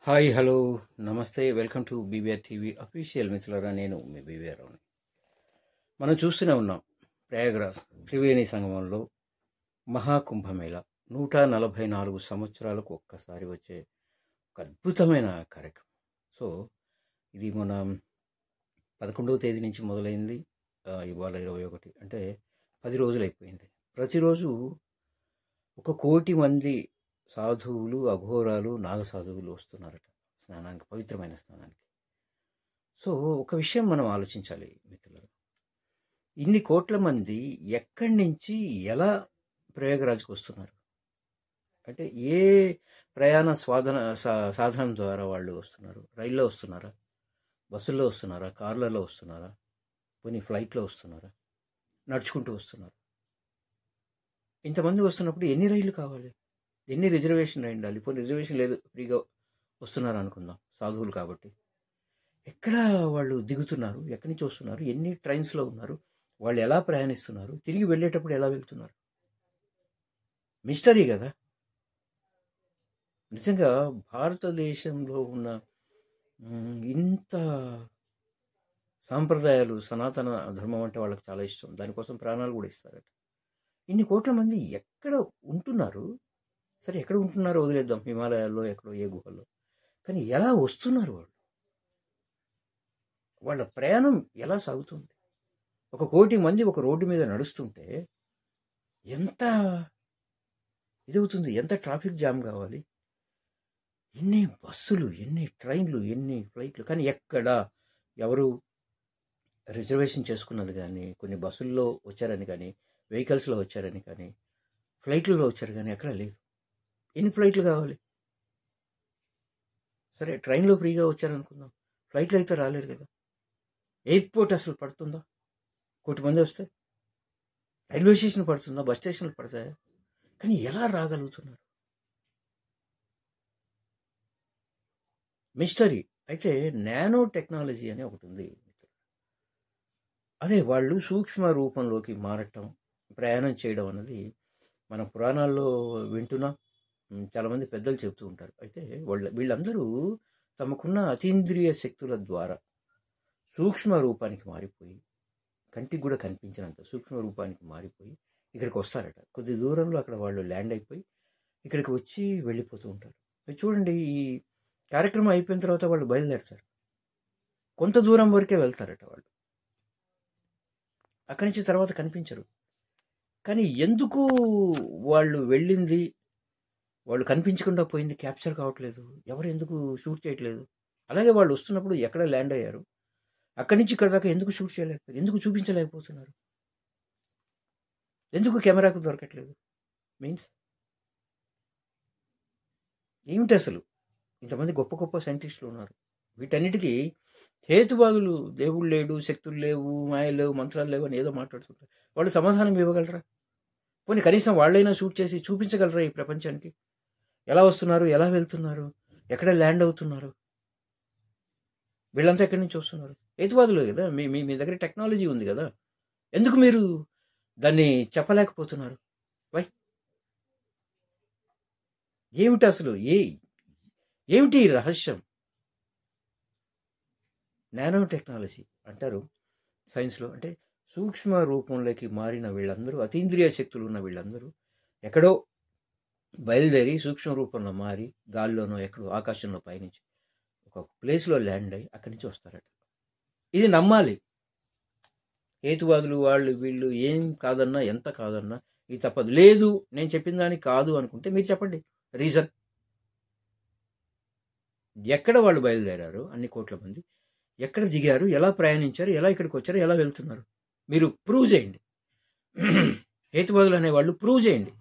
Hi hello నమస్తే welcome to BBR TV official మిత్రులారా, నేను మీ బీబీఆర్ రావుని. మనం చూస్తూనే ఉన్నాం, ప్రయాగ్రాజ్ త్రివేణి సంగమంలో మహాకుంభమేళ 144 సంవత్సరాలకు ఒక్కసారి వచ్చే ఒక అద్భుతమైన కార్యక్రమం. సో ఇది మన 11వ తేదీ నుంచి మొదలైంది. ఇవాళ 21, అంటే 10 రోజులు అయిపోయింది. ప్రతిరోజు 1 కోటి మంది సాధువులు, అఘోరాలు, నాగసాధువులు వస్తున్నారట స్నానానికి, పవిత్రమైన స్నానానికి. సో ఒక విషయం మనం ఆలోచించాలి మిత్రులు, ఇన్ని కోట్ల మంది ఎక్కడి నుంచి ఎలా ప్రయాగరాజ్కి వస్తున్నారు? అంటే ఏ ప్రయాణ సాధనం ద్వారా వాళ్ళు వస్తున్నారు? రైల్లో వస్తున్నారా, బస్సుల్లో వస్తున్నారా, కార్లలో వస్తున్నారా, పోనీ ఫ్లైట్లో వస్తున్నారా, నడుచుకుంటూ వస్తున్నారు? ఇంతమంది వస్తున్నప్పుడు ఎన్ని రైళ్ళు కావాలి, ఎన్ని రిజర్వేషన్ ఉండాలి? పోనీ రిజర్వేషన్ లేదు, ఫ్రీగా వస్తున్నారు అనుకుందాం, సాధువులు కాబట్టి. ఎక్కడ వాళ్ళు దిగుతున్నారు, ఎక్కడి నుంచి వస్తున్నారు, ఎన్ని ట్రైన్స్లో ఉన్నారు, వాళ్ళు ఎలా ప్రయాణిస్తున్నారు, తిరిగి వెళ్ళేటప్పుడు ఎలా వెళ్తున్నారు? మిస్టరీ కదా. నిజంగా భారతదేశంలో ఉన్న ఇంత సాంప్రదాయాలు, సనాతన ధర్మం అంటే వాళ్ళకి చాలా ఇష్టం, దానికోసం ప్రాణాలు కూడా ఇస్తారట. ఇన్ని కోట్ల మంది ఎక్కడ ఉంటున్నారు? సరే, ఎక్కడ ఉంటున్నారో వదిలేద్దాం, హిమాలయాల్లో ఎక్కడో ఏ గుహల్లో. కానీ ఎలా వస్తున్నారు వాళ్ళు? వాళ్ళ ప్రయాణం ఎలా సాగుతుంది? 1 కోటి మంది ఒక రోడ్డు మీద నడుస్తుంటే ఎంత ఇదవుతుంది, ఎంత ట్రాఫిక్ జామ్ కావాలి, ఎన్ని బస్సులు, ఎన్ని ట్రైన్లు, ఎన్ని ఫ్లైట్లు. కానీ ఎక్కడ ఎవరు రిజర్వేషన్ చేసుకున్నది కానీ, కొన్ని బస్సుల్లో వచ్చారని కానీ, వెహికల్స్లో వచ్చారని కానీ, ఫ్లైట్లలో వచ్చారు కానీ ఎక్కడ లేదు. ఎన్ని ఫ్లైట్లు కావాలి? సరే, ట్రైన్లో ఫ్రీగా వచ్చారనుకుందాం, ఫ్లైట్లో అయితే రాలేరు కదా. ఎయిర్పోర్ట్ అసలు పడుతుందా 1 కోటి మంది వస్తే? రైల్వే స్టేషన్ పడుతుందా, బస్ స్టేషన్లు పడతాయా? కానీ ఎలా రాగలుగుతున్నారు? మిస్టరీ. అయితే నానో టెక్నాలజీ అని ఒకటి ఉంది. అదే వాళ్ళు సూక్ష్మ రూపంలోకి మారటం, ప్రయాణం చేయడం అన్నది మన పురాణాల్లో వింటున్నాం, చాలామంది పెద్దలు చెబుతూ ఉంటారు. అయితే వీళ్ళందరూ తమకున్న అతీంద్రియ శక్తుల ద్వారా సూక్ష్మ రూపానికి మారిపోయి, కంటికి కూడా కనిపించినంత సూక్ష్మ రూపానికి మారిపోయి ఇక్కడికి వస్తారట. కొద్ది దూరంలో అక్కడ వాళ్ళు ల్యాండ్ అయిపోయి ఇక్కడికి వచ్చి వెళ్ళిపోతూ ఉంటారు. చూడండి, ఈ కార్యక్రమం అయిపోయిన తర్వాత వాళ్ళు బయలుదేరుతారు, కొంత దూరం వరకే వెళ్తారట వాళ్ళు, అక్కడి నుంచి తర్వాత కనిపించరు. కానీ ఎందుకు వాళ్ళు వెళ్ళింది, వాళ్ళు కనిపించకుండా పోయింది క్యాప్చర్ కావట్లేదు? ఎవరు ఎందుకు షూట్ చేయట్లేదు? అలాగే వాళ్ళు వస్తున్నప్పుడు ఎక్కడ ల్యాండ్ అయ్యారు, అక్కడి నుంచి ఇక్కడ దాకా ఎందుకు షూట్ చేయలేకపోయారు, ఎందుకు చూపించలేకపోతున్నారు, ఎందుకు కెమెరాకు దొరకట్లేదు? మీన్స్ ఏమిటి అసలు? ఇంతమంది గొప్ప గొప్ప సైంటిస్టులు ఉన్నారు, వీటన్నిటికీ హేతువాదులు దేవుడు లేడు, శక్తులు లేవు, మాయలు లేవు, మంత్రాలు లేవు అని ఏదో మాట్లాడుతుంటారు. వాళ్ళు సమాధానం ఇవ్వగలరా? పోనీ కనీసం వాళ్ళైనా షూట్ చేసి చూపించగలరా ఈ ప్రపంచానికి? ఎలా వస్తున్నారు, ఎలా వెళ్తున్నారు, ఎక్కడ ల్యాండ్ అవుతున్నారు, వీళ్ళంతా ఎక్కడి నుంచి వస్తున్నారు? హేతువాదులు కదా, మీ మీ దగ్గర టెక్నాలజీ ఉంది కదా, ఎందుకు మీరు దాన్ని చెప్పలేకపోతున్నారు? వై? ఏమిటి అసలు, ఏమిటి రహస్యం? నానో టెక్నాలజీ అంటారు సైన్స్లో. అంటే సూక్ష్మ రూపంలోకి మారిన వీళ్ళందరూ, అతీంద్రియ శక్తులు ఉన్న వీళ్ళందరూ ఎక్కడో బయలుదేరి సూక్ష్మ రూపంలో మారి గాల్లోనో ఎక్కడో ఆకాశంలో పైనుంచి ఒక ప్లేస్లో ల్యాండ్ అయ్యి అక్కడి నుంచి వస్తారట. ఇది నమ్మాలి. హేతువాదులు వాళ్ళు వీళ్ళు ఏం కాదన్నా, ఎంత కాదన్నా ఇది తప్పదు. లేదు, నేను చెప్పిన దానికి కాదు అనుకుంటే మీరు చెప్పండి రీజన్. ఎక్కడ వాళ్ళు బయలుదేరారు, అన్ని కోట్ల మంది ఎక్కడ దిగారు, ఎలా ప్రయాణించారు, ఎలా ఇక్కడికి వచ్చారు, ఎలా వెళ్తున్నారు? మీరు ప్రూవ్ చేయండి. హేతువాదులు అనేవాళ్ళు ప్రూవ్ చేయండి.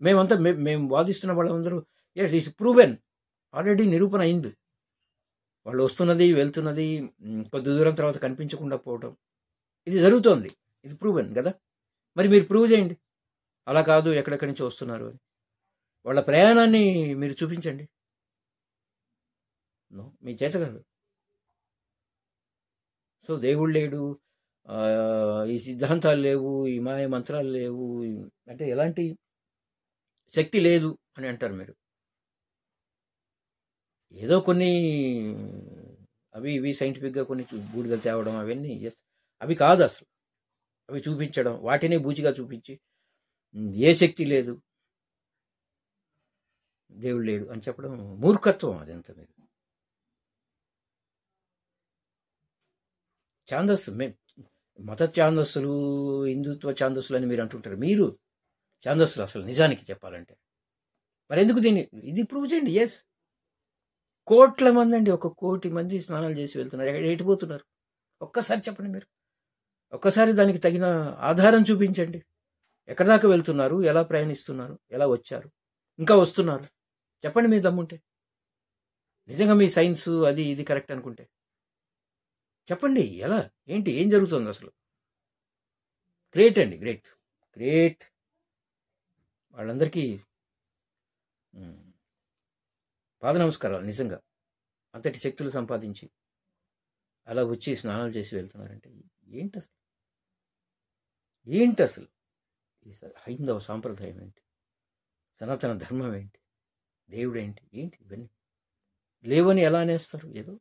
మేమంతా మేము వాదిస్తున్న వాళ్ళందరూ ఎస్ ఇట్స్ ప్రూవెన్, ఆల్రెడీ నిరూపణ అయింది. వాళ్ళు వస్తున్నది, వెళ్తున్నది, కొద్ది దూరం తర్వాత కనిపించకుండా పోవటం, ఇది జరుగుతోంది, ఇది ప్రూవెన్ కదా. మరి మీరు ప్రూవ్ చేయండి, అలా కాదు ఎక్కడెక్కడి నుంచి వస్తున్నారు అని. వాళ్ళ ప్రయాణాన్ని మీరు చూపించండి. మీ చేత కాదు. సో దేవుడు లేడు, ఈ సిద్ధాంతాలు లేవు, ఈ మాయ మంత్రాలు లేవు, అంటే ఎలాంటి శక్తి లేదు అని అంటారు మీరు. ఏదో కొన్ని అవి ఇవి సైంటిఫిక్గా కొన్ని బూడిదలు తేవడం అవన్నీ అవి కాదు అసలు. అవి చూపించడం, వాటిని బూచిగా చూపించి ఏ శక్తి లేదు, దేవుడు లేడు అని చెప్పడం మూర్ఖత్వం. అదంతా మీరు ఛాందస్సు మత ఛాందస్సులు, హిందుత్వ ఛాందస్సులు అని మీరు అంటుంటారు. మీరు ఛాందస్సులు అసలు నిజానికి చెప్పాలంటే. మరి ఎందుకు ఇది ప్రూవ్ చేయండి. కోట్ల మంది అండి, 1 కోటి మంది స్నానాలు చేసి వెళ్తున్నారు. ఎటుపోతున్నారు ఒక్కసారి చెప్పండి మీరు. ఒక్కసారి దానికి తగిన ఆధారం చూపించండి. ఎక్కడి దాకా వెళ్తున్నారు, ఎలా ప్రయాణిస్తున్నారు, ఎలా వచ్చారు, ఇంకా వస్తున్నారు. చెప్పండి మీ దమ్ముంటే. నిజంగా మీ సైన్స్ అది ఇది కరెక్ట్ అనుకుంటే చెప్పండి. ఎలా, ఏంటి, ఏం జరుగుతుంది అసలు? గ్రేట్ అండి, గ్రేట్. వాళ్ళందరికీ పాద నమస్కారాలు. నిజంగా అంతటి శక్తులు సంపాదించి అలా వచ్చి స్నానాలు చేసి వెళ్తున్నారంటే ఏంటి అసలు ఈ హైందవ సాంప్రదాయం ఏంటి, సనాతన ధర్మం ఏంటి, దేవుడు ఏంటి, ఇవన్నీ లేవని ఎలా అనేస్తారు? ఏదో